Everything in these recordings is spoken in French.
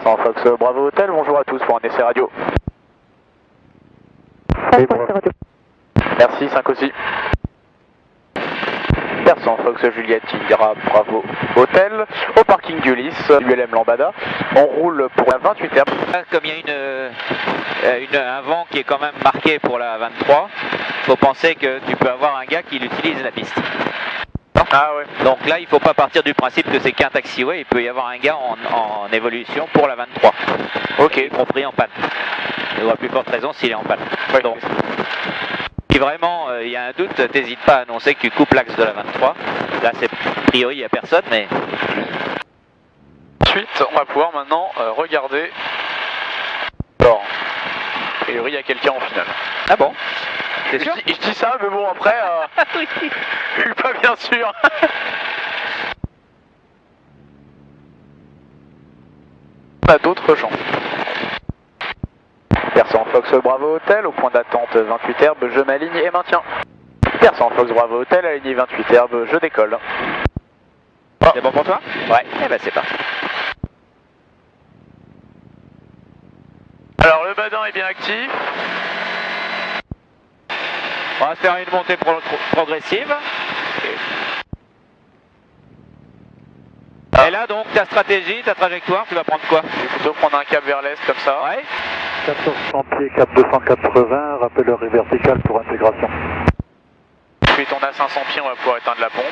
Persan Fox Bravo Hotel, bonjour à tous pour un essai radio. Oui, bonjour. Merci, 5 aussi. Persan Fox Juliette Indira Bravo Hotel, au parking d'Ulysse, ULM Lambada. On roule pour la 28 heures. Comme il y a un vent qui est quand même marqué pour la 23, il faut penser que tu peux avoir un gars qui utilise la piste. Ah ouais. Donc là, il ne faut pas partir du principe que c'est qu'un taxiway, il peut y avoir un gars en évolution pour la 23. Ok. Y compris en panne. Et à plus forte raison s'il est en panne. Ouais. Donc, si vraiment il y a un doute, n'hésite pas à annoncer que tu coupes l'axe de la 23. Là, c'est a priori, il n'y a personne, mais... Ensuite, on va pouvoir maintenant regarder. Alors, a priori, il y a quelqu'un en finale. Ah bon? C'est sûr? Je dis ça, mais bon, après, je suis pas bien sûr. On a d'autres gens. Persan Fox Bravo Hotel, au point d'attente 28 herbes, je m'aligne et maintiens. Persan Fox Bravo Hotel, aligné 28 herbes, je décolle. C'est bon pour toi? Ouais. Eh ben c'est parti. Alors, le badin est bien actif. On va faire une montée progressive. Et là donc ta stratégie, ta trajectoire, tu vas prendre quoi? Je vais plutôt prendre un cap vers l'est comme ça. Ouais. 1400 pieds, cap 280, rappelleur vertical pour intégration. Ensuite, on a 500 pieds, on va pouvoir éteindre la pompe.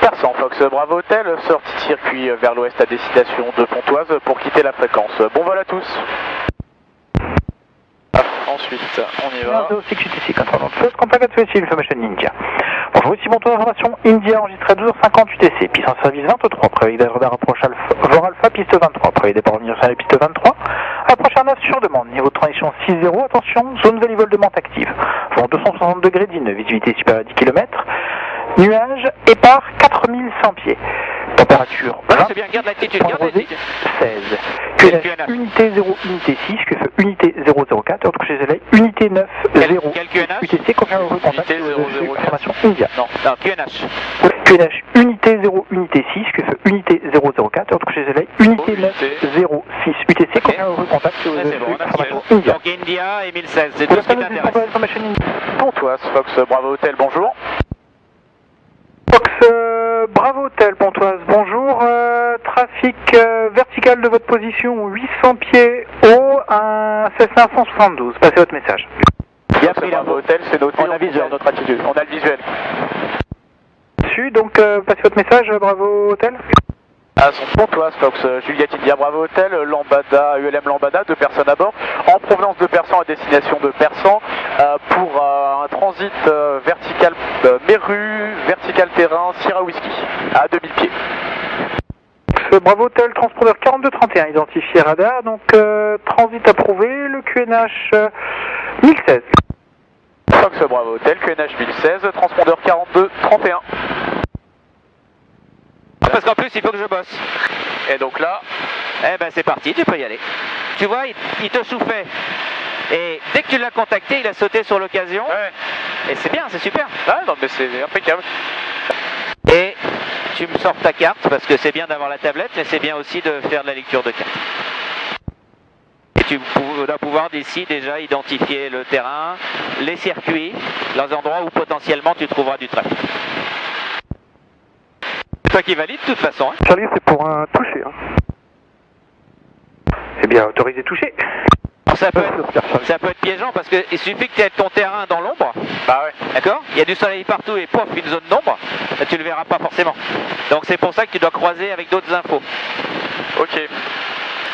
Persan Fox Bravo Hotel, sortie de circuit vers l'ouest à destination de Pontoise pour quitter la fréquence. Bon vol à tous. Ensuite, on y va. Contact UTC, Information India. Bonjour, ici Pontoise, information India, enregistré 12h50 UTC, piste en service 23, prévu radar approche Vor Alpha, piste 23, prévu départ revenir sur la piste 23, approche R9 sur demande, niveau de transition 6-0, attention, zone volivoldement active, vent 260 degrés d'IN, visibilité supérieure à 10 km, nuage, épars 4100 pieds. Température 20, C'est bien, garde l'attitude, garde l'attitude. 16. QNH unité 0, unité 6, QFE unité 004, autre chez LA, unité 9, 0. Quel QNH? UTC, confirme le contact, Unité 004. information India. Non, QNH. QNH unité 0, unité 6, QFE unité 004, autre chez LA, unité 9, 06, UTC, confirme le contact, Ça, c'est bon, on a information fait. India. Donc India et 1016, c'est tout ce qui t'intéresse. Pontoise Fox Bravo Hotel, bonjour. Fox Bravo Hotel, Pontoise, bonjour. Trafic vertical de votre position, 800 pieds haut, un Cessna 172. Passez votre message. Bien pris Bravo Hotel, c'est noté. On a visuel. Notre attitude. On a le visuel. Dessus, donc passez votre message, Bravo Hotel. À son Pontoise Fox Juliette India Bravo Hotel, Lambada, ULM Lambada, 2 personnes à bord, en provenance de Persan à destination de Persan, pour un transit vertical Meru, vertical terrain, Sierra Whisky, à 2000 pieds. Bravo Hotel, transpondeur 4231, identifié radar, donc transit approuvé, le QNH 1016. Fox Bravo Hotel, QNH 1016, transpondeur 4231. Parce qu'en plus, il faut que je bosse. Et donc là, Eh ben c'est parti, tu peux y aller. Tu vois, il te soufflait. Et dès que tu l'as contacté, il a sauté sur l'occasion. ouais. Et c'est bien, c'est super. Ah non mais c'est impeccable. Et tu me sors ta carte, parce que c'est bien d'avoir la tablette, mais c'est bien aussi de faire de la lecture de carte. Et tu dois pouvoir d'ici déjà identifier le terrain, les circuits, les endroits où potentiellement tu trouveras du trafic. C'est toi qui valide de toute façon. Hein. Charlie, c'est pour un toucher. Hein. C'est bien autorisé toucher. Ça peut être piégeant parce qu'il suffit que tu aies ton terrain dans l'ombre. Bah ouais. D'accord? Il y a du soleil partout et pouf, une zone d'ombre, tu le verras pas forcément. Donc c'est pour ça que tu dois croiser avec d'autres infos. Ok.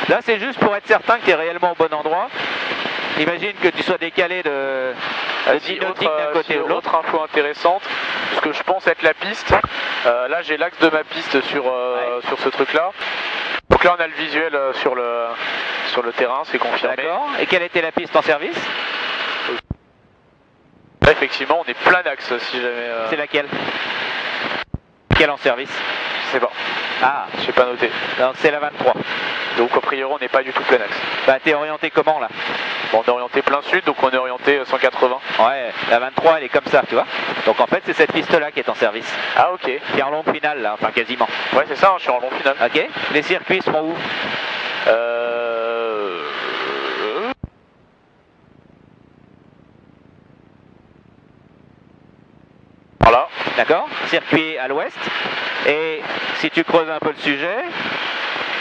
Là c'est juste pour être certain que tu es réellement au bon endroit. Imagine que tu sois décalé de 10 nautiques d'un côté ou de l'autre. Autre info intéressante, ce que je pense être la piste. Là j'ai l'axe de ma piste sur ce truc là. Donc là on a le visuel sur le terrain, c'est confirmé. D'accord. Et quelle était la piste en service? Là effectivement on est plein d'axe si jamais... C'est laquelle? Quelle en service? Je sais pas. Ah, J'ai pas noté. donc c'est la 23. Donc a priori on n'est pas du tout plein axe. Bah t'es orienté comment là? Bon, on est orienté plein sud, donc on est orienté 180. Ouais, la 23 elle est comme ça, tu vois. Donc en fait c'est cette piste-là qui est en service. Ah ok. Qui est en longue finale là, enfin quasiment. Ouais c'est ça, je suis en long finale. Ok. Les circuits seront où? Voilà. D'accord. Circuit à l'ouest. Et si tu creuses un peu le sujet...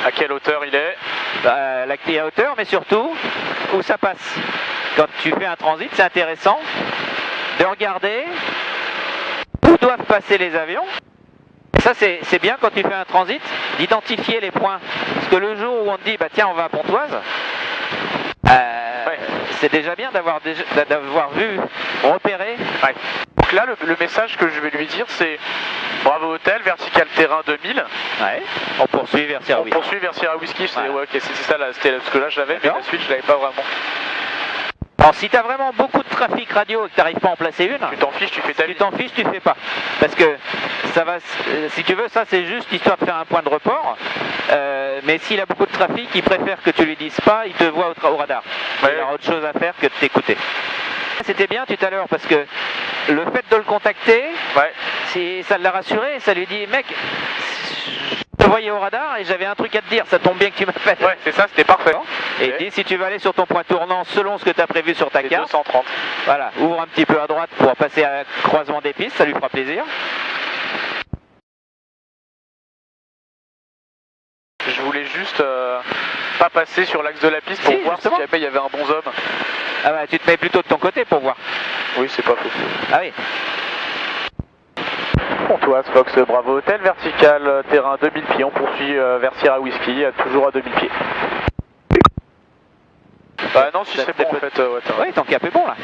À quelle hauteur il est? La clé à hauteur, mais surtout où ça passe. Quand tu fais un transit, c'est intéressant de regarder où doivent passer les avions. Et ça, c'est bien quand tu fais un transit, d'identifier les points. Parce que le jour où on te dit, bah tiens, on va à Pontoise, ouais. C'est déjà bien d'avoir vu, repéré. Ouais. Donc là, le message que je vais lui dire, c'est bravo hôtel, vertical terrain 2000. Ouais. On poursuit vers Sierra Whisky. On poursuit vers Sierra Whisky, Ouais. Ouais, ok, c'est ça, là, parce que là je l'avais, mais la suite je l'avais pas vraiment. Alors si tu as vraiment beaucoup de trafic radio et que tu n'arrives pas à en placer une, Tu t'en fiches, tu fais ta vie. Tu t'en fiches, tu fais pas. Parce que ça va, si tu veux, ça c'est juste histoire de faire un point de report. Mais s'il a beaucoup de trafic, il préfère que tu lui dises pas, il te voit au radar. Ouais. Il aura autre chose à faire que de t'écouter. C'était bien tout à l'heure parce que le fait de le contacter, Ouais. ça l'a rassuré, ça lui dit mec, je te voyais au radar et j'avais un truc à te dire, ça tombe bien que tu m'appelles. Ouais, c'est ça, c'était parfait. Et il dit si tu veux aller sur ton point tournant selon ce que tu as prévu sur ta C'est carte, 230. voilà, ouvre un petit peu à droite pour passer à croisement des pistes, ça lui fera plaisir. Je voulais juste pas passer sur l'axe de la piste pour Si, voir justement. si jamais il y avait un bonhomme. Ah bah tu te mets plutôt de ton côté pour voir. Oui, c'est pas faux. Ah oui. Pontoise, Fox, Bravo Hôtel, vertical, terrain 2000 pieds, on poursuit vers Sierra Whisky, toujours à 2000 pieds. Bah non, si c'est bon en fait, ouais, Oui, ton cap est bon là.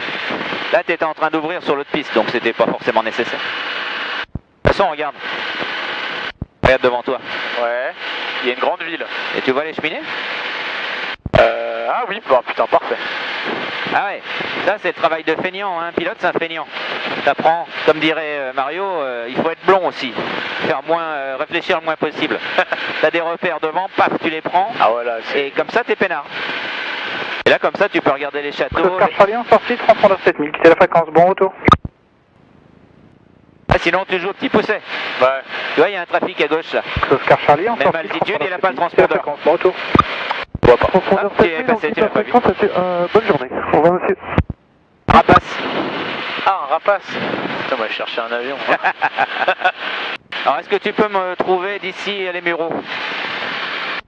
Là tu étais en train d'ouvrir sur l'autre piste, donc c'était pas forcément nécessaire. De toute façon, regarde. Regarde devant toi. Ouais, il y a une grande ville. Et tu vois les cheminées? Ah oui, bah, putain, parfait. Ah ouais, ça c'est le travail de feignant, hein. Un pilote c'est un feignant. T'apprends, comme dirait Mario, il faut être blond aussi. Faire moins, réfléchir le moins possible. T'as des repères devant, paf, tu les prends. Ah voilà, Et comme ça t'es peinard. Et là comme ça tu peux regarder les châteaux. Oscar Charlie en sortie, transpondeur 7000, quittez la fréquence, bon retour. Ah, sinon tu joues au petit pousset. Ouais. Tu vois, il y a un trafic à gauche là. Oscar Charlie en Même sortie, altitude, il n'a pas le transpondeur 7000, quittez la transpondeur. fréquence, bon retour. Je vois pas. Transpondeur Ah, tu es 7000, passé, on quitte tu la l'as pas vu. fréquence, bonne journée. Au revoir monsieur. Rapace. Ah, un rapace. Putain, moi je cherchais un avion. Alors est-ce que tu peux me trouver d'ici les Mureaux?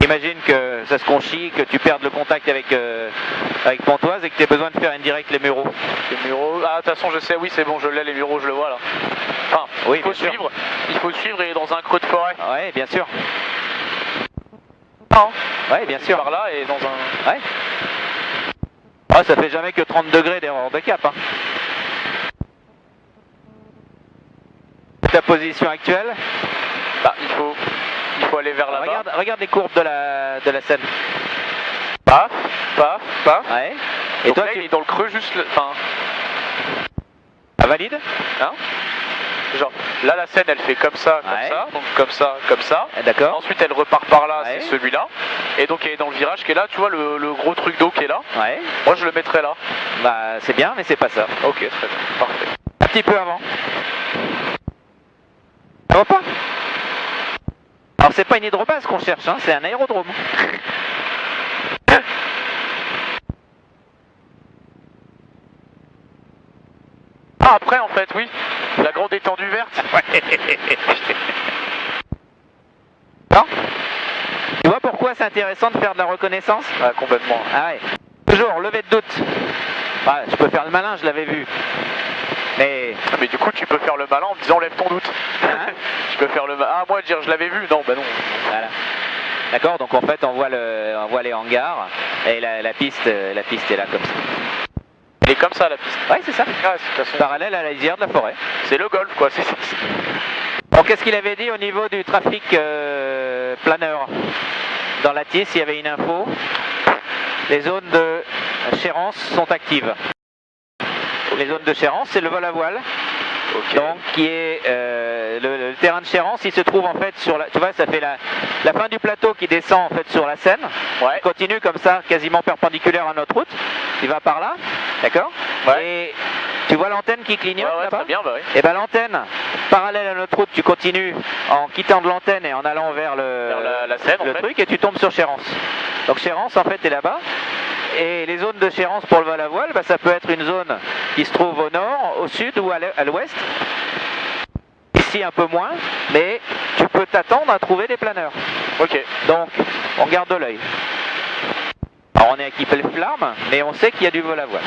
Imagine que ça se conchit, que tu perdes le contact avec Pontoise et que tu as besoin de faire une direct les Mureaux. Les Mureaux. Ah, de toute façon, je sais, oui, c'est bon, je l'ai, les Mureaux, je le vois là. Enfin, Oui, il faut bien sûr. suivre. Il faut suivre et dans un creux de forêt. Ouais, bien sûr. Non. Ouais, bien sûr. Par là et dans un. Ouais. Ah, ça fait jamais que 30 degrés d'erreur de cap. Hein. Ta position actuelle? Bah, il faut aller vers là-bas. Regarde les courbes de la Seine. Paf, paf, paf. Ouais. Et Donc toi, là, tu il est dans le creux juste. Enfin, ah, valide? hein. Genre, là, la Seine, elle fait comme ça, Ouais. donc comme ça, comme ça. D'accord. Ensuite, elle repart par là, Ouais. c'est celui-là. Et donc, elle est dans le virage qui est là, tu vois, le gros truc d'eau qui est là. Ouais. Moi, je le mettrais là. Bah, c'est bien, mais c'est pas ça. Ok, très bien, parfait. Un petit peu avant. Ça va pas? Alors, c'est pas une hydrobase qu'on cherche, hein, c'est un aérodrome. Ah, après, en fait, oui. La grande étendue verte. Non? Tu vois pourquoi c'est intéressant de faire de la reconnaissance? Ah, complètement. Ah ouais. Toujours, levé de doute. Ah, je peux faire le malin, je l'avais vu. Mais... Mais du coup, tu peux faire le malin en me disant lève ton doute. Hein? Tu peux faire le malin. Ah, moi, dire je l'avais vu. Non, bah non. Voilà. D'accord, donc en fait on voit les hangars et la piste est là comme ça. Elle est comme ça, la piste. Ouais, c'est ça. Ah, de toute façon, Parallèle à la lisière de la forêt. c'est le golf, quoi. Bon, qu'est-ce qu'il avait dit au niveau du trafic planeur? Dans la TIS, il y avait une info. Les zones de Chérence sont actives. Les zones de Chérence, c'est le vol à voile. Ok. Donc, qui est le terrain de Chérence, il se trouve en fait sur la... Tu vois, ça fait la fin du plateau qui descend en fait sur la Seine. Ouais. Il continue comme ça, quasiment perpendiculaire à notre route. il va par là, d'accord? Ouais. Et tu vois l'antenne qui clignote Ouais, là-bas? très bien, bah oui. Et ben l'antenne, parallèle à notre route, tu continues en quittant de l'antenne et en allant vers Vers la Seine, le en fait. truc, et tu tombes sur Chérence. Donc Chérence en fait est là-bas. Et les zones de Chérence pour le vol à voile, bah, ça peut être une zone qui se trouve au nord, au sud ou à l'ouest. Ici un peu moins, mais tu peux t'attendre à trouver des planeurs. Ok. Donc on garde l'œil. Alors on est équipé de flammes, mais on sait qu'il y a du vol à voile.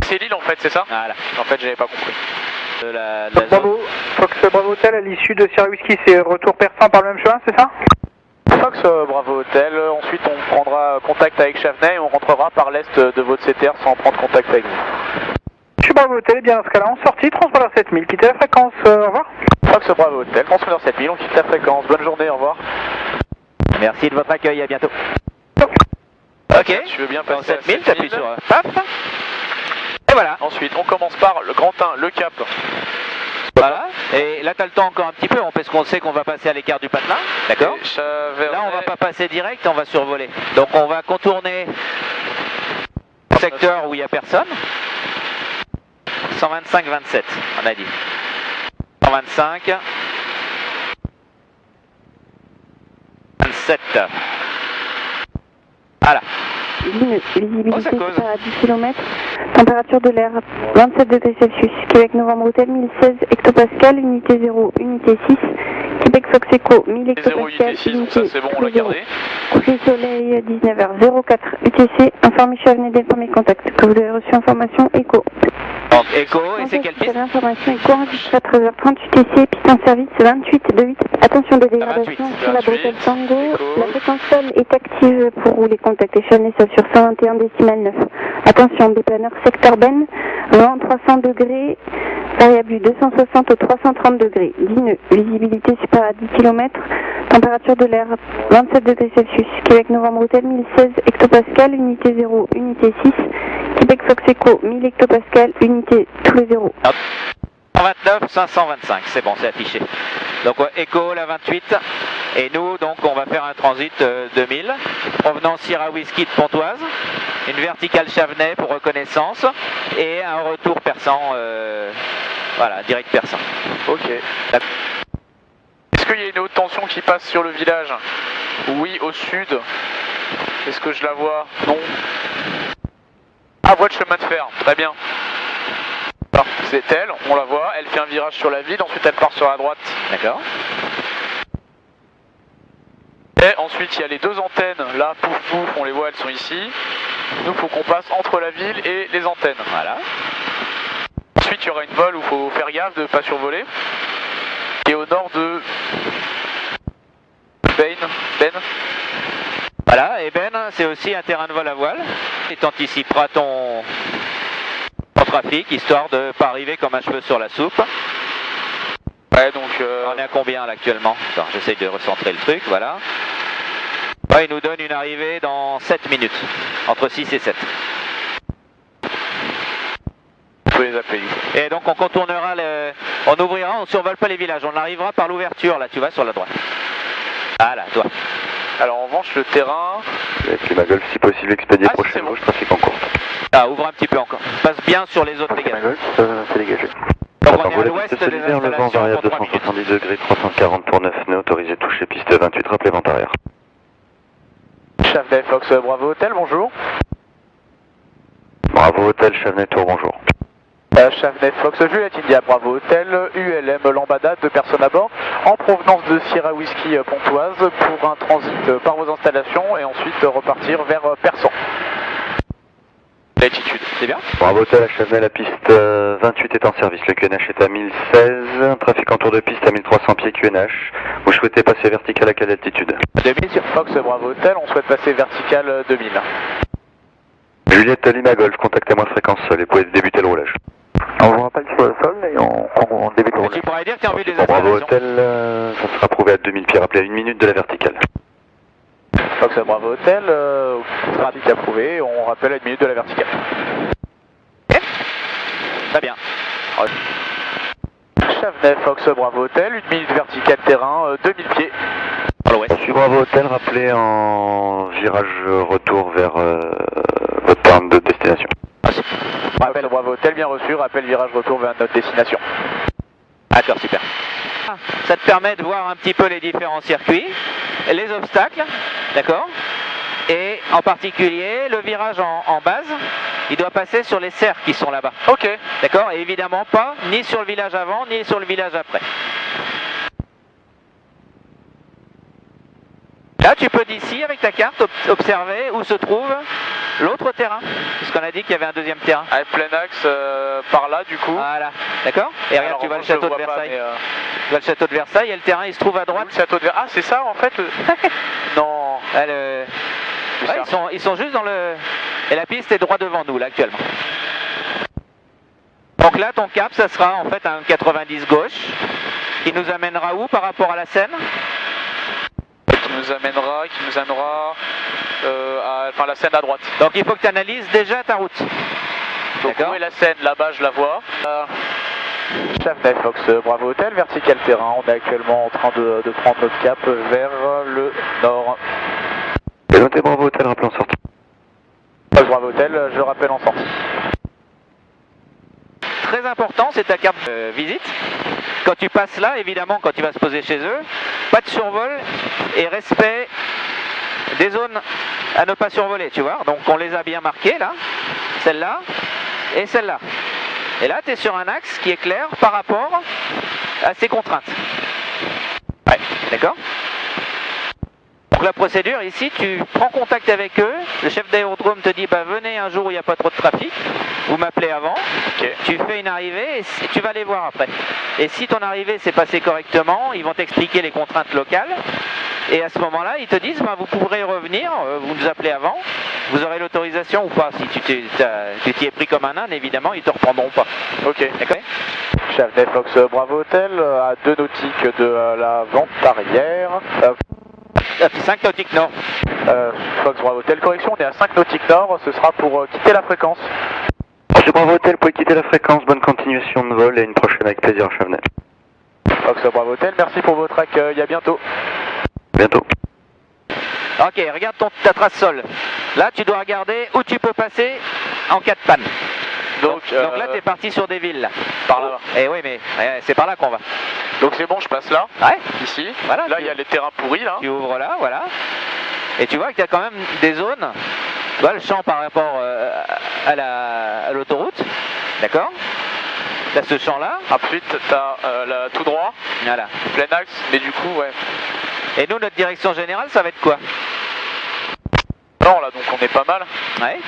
C'est l'île en fait, c'est ça? Voilà. En fait, j'avais pas compris. De la Fox Bravo, Fox Bravo Hotel à l'issue de Sierra Whisky, c'est retour persan par le même chemin, c'est ça? Fox Bravo Hotel, ensuite on prendra contact avec Chavenay et on rentrera par l'est de votre CTR sans prendre contact avec vous. Monsieur Bravo Hotel, et bien dans ce cas-là, on sortit, transpondeur 7000, quittez la fréquence, au revoir. Fox Bravo Hotel, transpondeur 7000, on quitte la fréquence, bonne journée, au revoir. Merci de votre accueil, à bientôt. Ok, Tu veux bien dans passer à 7000, t'appuies 7000. sur paf. Et voilà. Ensuite, on commence par le Grand 1, le Cap. Voilà. Et là, tu as le temps encore un petit peu, parce qu'on sait qu'on va passer à l'écart du patelin. D'accord. Et Chavernay. Là, on va pas passer direct, on va survoler. Donc, on va contourner le secteur où il n'y a personne. 125-27, on a dit. 125. 27. Voilà. Visibilité Oh, ça cause. à 10 km, température de l'air 27 degrés Celsius, Québec Novembre Hôtel 1016 hectopascal, unité 0, unité 6, Québec Fox Echo 1000 0 hectopascal, unité 6, donc ça c'est bon, on l'a 0. gardé. Coucher soleil 19h04 UTC, informé Chavenay des premiers contacts, que vous avez reçu information Echo. Donc, écho, et c'est quelle piste? Information Echo enregistrée à 13h30 UTC, piste en service 28 de 8. Attention de dégradation 28, sur la bretelle Tango. Echo. La fréquence seule est active pour rouler contacter Chavenay sauf sur 121 décimal 9. Attention, dépanneur secteur Ben, vent 300 degrés, variable 260 au 330 degrés. 10 nœuds, visibilité supérieure à 10 km, température de l'air 27 degrés Celsius, Québec Novembre Hôtel 1016 hectopascal, unité 0, unité 6, Québec Fox Echo 1000 hectopascal, unité tous les 0. 129, 525, c'est bon, c'est affiché. Donc Echo, la 28, et nous, donc, on va faire un transit 2000, provenance Sierra Whisky de Pontoise, une verticale Chavenay pour reconnaissance, et un retour persan, voilà, direct persan. Ok. Est-ce qu'il y a une haute tension qui passe sur le village? Oui, au sud. Est-ce que je la vois? Non. Ah, voie de chemin de fer, très bien. Alors, c'est elle, on la voit, elle fait un virage sur la ville, ensuite elle part sur la droite. D'accord. Et ensuite il y a les deux antennes, là, pouf pouf, on les voit, elles sont ici. Nous, il faut qu'on passe entre la ville et les antennes. Voilà. Ensuite, il y aura une vol où il faut faire gaffe de ne pas survoler. Et au nord de Ben. Voilà, et Ben, c'est aussi un terrain de vol à voile. Et t'anticiperas ton trafic, histoire de ne pas arriver comme un cheveu sur la soupe. Ouais, donc... On est à combien là actuellement? Attends, j'essaye de recentrer le truc, voilà. Ouais, il nous donne une arrivée dans 7 minutes, entre 6 et 7. on peut les appeler. Et donc on contournera, on ouvrira, on survole pas les villages, on arrivera par l'ouverture là, tu vois, sur la droite. Voilà, toi. Alors en revanche, le terrain... Avec les Magolf, si possible, expédier Ah, prochaine c'est bon. gauche, trafic en cours. Ah, ouvre un petit peu encore. Passe bien sur les autres dégâts. Magolf, c'est dégagé. Donc on Par est à voie l'ouest piste des solidaire, le vent installations variable pour 3 minutes. 270 degrés, 340 pour 9 nœuds, autorisé toucher piste 28, rappelez vent arrière. Chavenay Fox Bravo Hotel, bonjour. Bravo Hôtel, Chavenay Tour, bonjour. Chavenay Fox Juliette India Bravo Hotel, ULM Lambada, 2 personnes à bord, en provenance de Sierra Whisky Pontoise pour un transit par vos installations et ensuite repartir vers Persan. L'altitude, c'est bien? Bravo Hôtel, à Chavenay, la piste 28 est en service, le QNH est à 1016, trafic en tour de piste à 1300 pieds QNH. Vous souhaitez passer vertical à quelle altitude? 2000 sur Fox Bravo Hotel, on souhaite passer vertical 2000. Juliette Lima Golf, contactez-moi fréquence seule et pouvez débuter le roulage. On vous rappelle sur le sol et on débute le Et roulage. tu pourrais dire que tu as envie des Bon, Bravo installations. Hôtel, ça sera prouvé à 2000 pieds, rappelez à 1 minute de la verticale. Fox Bravo Hotel, trafic approuvé, on rappelle à 1 minute de la verticale. Très bien. Chavenay Fox Bravo Hotel, 1 minute verticale terrain, 2000 pieds. Par l'ouest. Reçu Bravo Hôtel, rappelez en virage retour vers votre terrain de destination. Rappel Bravo Hôtel, bien reçu, rappel virage retour vers notre destination. D'accord, super. Ça te permet de voir un petit peu les différents circuits, les obstacles, d'accord? Et en particulier, le virage en base, il doit passer sur les serres qui sont là-bas. Ok. D'accord? Et évidemment pas ni sur le village avant, ni sur le village après. Là, tu peux d'ici, avec ta carte, observer où se trouve l'autre terrain. Puisqu'on a dit qu'il y avait un deuxième terrain. Avec plein axe par là, du coup. Voilà, d'accord? Et regarde, Alors, tu vois le je château de vois pas, Versailles. mais, Tu vois le château de Versailles et le terrain, il se trouve à droite. le château de Versailles. Ah, c'est ça, en fait. Non. Ah, Ouais, ils sont juste dans le... Et la piste est droit devant nous, là, actuellement. Donc là, ton cap, ça sera en fait un 90 gauche, qui nous amènera où par rapport à la Seine? Qui nous amènera à la Seine à droite. Donc il faut que tu analyses déjà ta route. Donc D'accord. où est la Seine? Là-bas, je la vois. Chef Fox Bravo Hôtel, vertical terrain. On est actuellement en train de prendre notre cap vers le nord. Et notez Bravo Hôtel, rappelez en sortie. Fox Bravo Hôtel, je rappelle en sortie. Très important, c'est ta carte visite. Quand tu passes là, évidemment, quand tu vas se poser chez eux, pas de survol et respect des zones à ne pas survoler, tu vois. Donc on les a bien marquées là, celle-là et celle-là. Et là, tu es sur un axe qui est clair par rapport à ces contraintes. Ouais, d'accord? Donc la procédure ici, tu prends contact avec eux, le chef d'aérodrome te dit bah venez un jour où il n'y a pas trop de trafic, vous m'appelez avant, Okay. Tu fais une arrivée et tu vas les voir après. Et si ton arrivée s'est passée correctement, ils vont t'expliquer les contraintes locales et à ce moment-là, ils te disent bah, vous pourrez revenir, vous nous appelez avant, vous aurez l'autorisation ou pas. Si tu t'y es pris comme un âne, évidemment, ils te reprendront pas. Ok. D'accord? Chef Fox Bravo Hôtel, à 2 nautiques de la vente arrière. 5 nautiques nord. Fox Bravo Hôtel, correction, on est à 5 nautiques nord, ce sera pour quitter la fréquence. Reçu Bravo Hôtel, vous pouvez quitter la fréquence, bonne continuation de vol et une prochaine avec plaisir à Chavenel. Fox Bravo Hôtel, merci pour votre accueil, à bientôt. Bientôt. Ok, regarde ta trace sol. Là, tu dois regarder où tu peux passer en cas de panne. Donc là, tu es parti sur des villes. Là. Par là-bas. Eh oui, mais c'est par là qu'on va. Donc c'est bon, je passe là, Ouais. ici. Voilà, Là, il y a les terrains pourris, là. Tu ouvres là, voilà. Et tu vois que tu as quand même des zones. Tu vois le champ par rapport à l'autoroute. D'accord? Tu as ce champ-là. Ensuite, tu as tout droit, Voilà. plein axe, mais du coup, ouais. Et nous, notre direction générale, ça va être quoi? Non, là, donc on est pas mal. Ouais.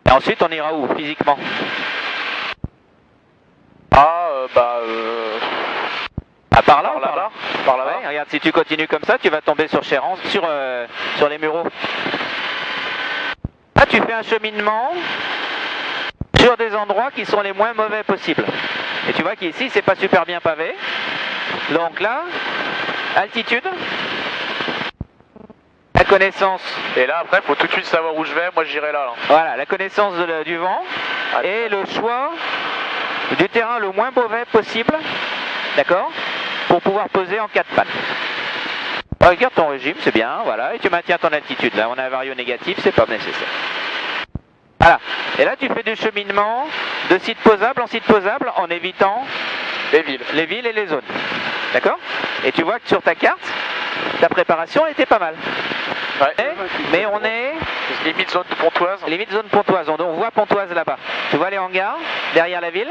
Et ensuite, on ira où, physiquement? Par là ou par là? Par là-bas. Ouais, regarde, si tu continues comme ça, tu vas tomber sur Chérance, sur les Mureaux. Là, tu fais un cheminement sur des endroits qui sont les moins mauvais possibles. Et tu vois qu'ici, c'est pas super bien pavé. Donc là, altitude, la connaissance. Et là, après, faut tout de suite savoir où je vais. Moi, j'irai là. Voilà, la connaissance du vent et le choix du terrain le moins mauvais possible, d'accord, pour pouvoir poser en cas de panne. Regarde ton régime, c'est bien, voilà, et tu maintiens ton altitude. Là, on a un vario négatif, c'est pas nécessaire. Voilà, et là tu fais du cheminement de site posable en site posable en évitant Les villes. les villes et les zones, d'accord? Et tu vois que sur ta carte, ta préparation était pas mal. Ouais. Mais on est Limite zone pontoise. limite zone Pontoise, on voit Pontoise là-bas. Tu vois les hangars derrière la ville,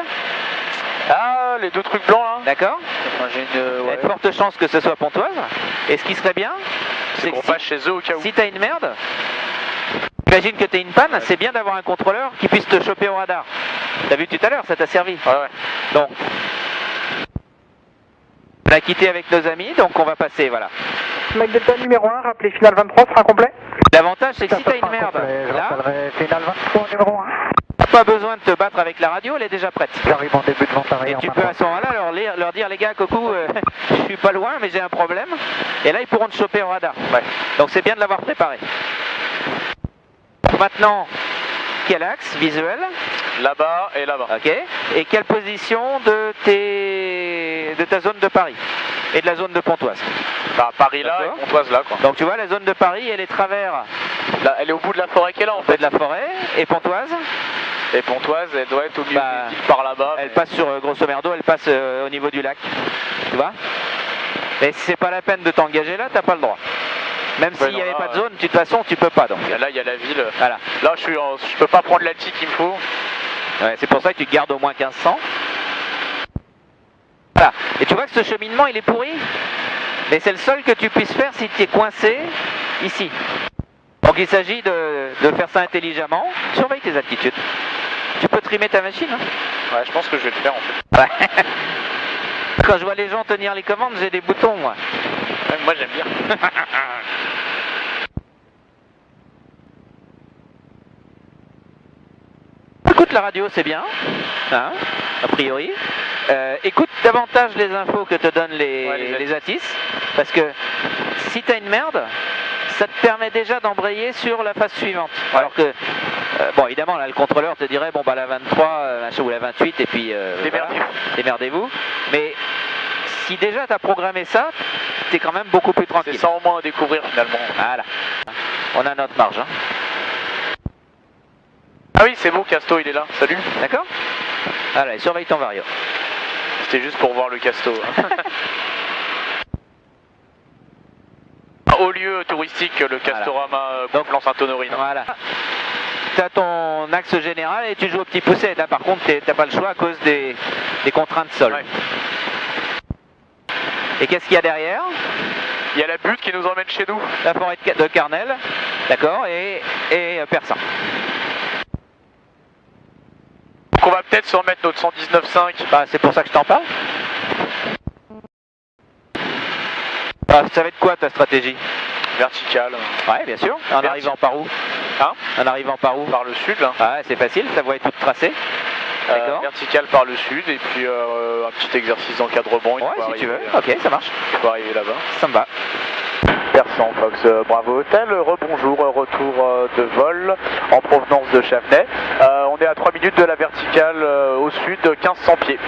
Ah, les deux trucs blancs, là. d'accord? Enfin, j'ai Il y a ouais. de fortes chances que ce soit Pontoise. Et ce qui serait bien, C'est qu'on que passe chez eux au cas où. si t'as une merde, imagine que t'as une panne, c'est bien d'avoir un contrôleur qui puisse te choper au radar. T'as vu tout à l'heure, ça t'a servi. Ouais, ouais. Donc, on a quitté avec nos amis, donc on va passer, voilà. Mac Delta numéro 1, rappelez final 23, sera complet. L'avantage, c'est que si t'as une merde, Je là, rappellerai final 23 numéro 1. t'as pas besoin de te battre avec la radio, elle est déjà prête. J'arrive en début de vente Et arrière. tu peux à ce moment-là leur dire les gars, coucou, je suis pas loin mais j'ai un problème. Et là ils pourront te choper au radar. Ouais. Donc c'est bien de l'avoir préparé. Maintenant, quel axe visuel? Là-bas et là-bas. Ok. Et quelle position de ta zone de Paris? et de la zone de Pontoise. Bah, Paris là D'accord. et Pontoise là quoi. Donc tu vois, la zone de Paris, elle est travers Là, elle est au bout de la forêt qu'elle est en fait. de la forêt, et Pontoise, Et Pontoise, elle doit être au milieu Bah, des îles par là-bas. elle mais- passe sur, grosso merdo, elle passe au niveau du lac. Tu vois? Et si c'est pas la peine de t'engager là, t'as pas le droit. Même Ouais, s'il n'y non, avait là, pas de zone, de toute façon, tu peux pas donc. Là, il y a la ville. Voilà. Là, je peux pas prendre l'alti qu'il me faut. Ouais, c'est pour ça que tu gardes au moins 1500. Voilà. Et tu vois que ce cheminement, il est pourri. Mais c'est le seul que tu puisses faire si tu es coincé ici. Donc il s'agit de faire ça intelligemment. Surveille tes altitudes. Tu peux trimer ta machine. Hein. Ouais, je pense que je vais le faire en fait. Ouais. Quand je vois les gens tenir les commandes, j'ai des boutons, moi. Ouais, moi, j'aime bien. Écoute la radio, c'est bien, hein, a priori. Écoute davantage les infos que te donnent Ouais, les ATIS, parce que si tu as une merde, ça te permet déjà d'embrayer sur la phase suivante. Ouais. Alors que, bon, évidemment, là, le contrôleur te dirait, bon, bah, la 23 ou la 28, et puis, Démerdez-vous. démerdez-vous. Mais si déjà tu as programmé ça, tu es quand même beaucoup plus C'est tranquille. ça au moins à découvrir finalement. Voilà. On a notre marge, hein. Ah oui, c'est bon, Casto, il est là. Salut. D'accord? Allez, surveille ton vario. C'était juste pour voir le Casto. Au lieu touristique, le Castorama Conflans Sainte-Honorine. Voilà. Tu as ton axe général et tu joues au petit poussé. Là, par contre, tu n'as pas le choix à cause des contraintes sol. Ouais. Et qu'est-ce qu'il y a derrière? Il y a la butte qui nous emmène chez nous. La forêt de Carnel, d'accord, et Persan. Donc on va peut-être se remettre notre 119.5. Bah, c'est pour ça que je t'en parle. Bah, ça va être quoi ta stratégie? Verticale. Ouais, bien sûr. En arrivant par où? Hein? En arrivant par où? Par le sud là. Ah, c'est facile, ta voie est toute tracée. D'accord. Verticale par le sud et puis un petit exercice d'encadrement. Ouais, si tu veux. Ok, ça marche. Il faut arriver là-bas. Ça me va. Persan Fox Bravo Hotel, rebonjour, retour de vol en provenance de Chavenay. On est à 3 minutes de la verticale au sud, 1500 pieds.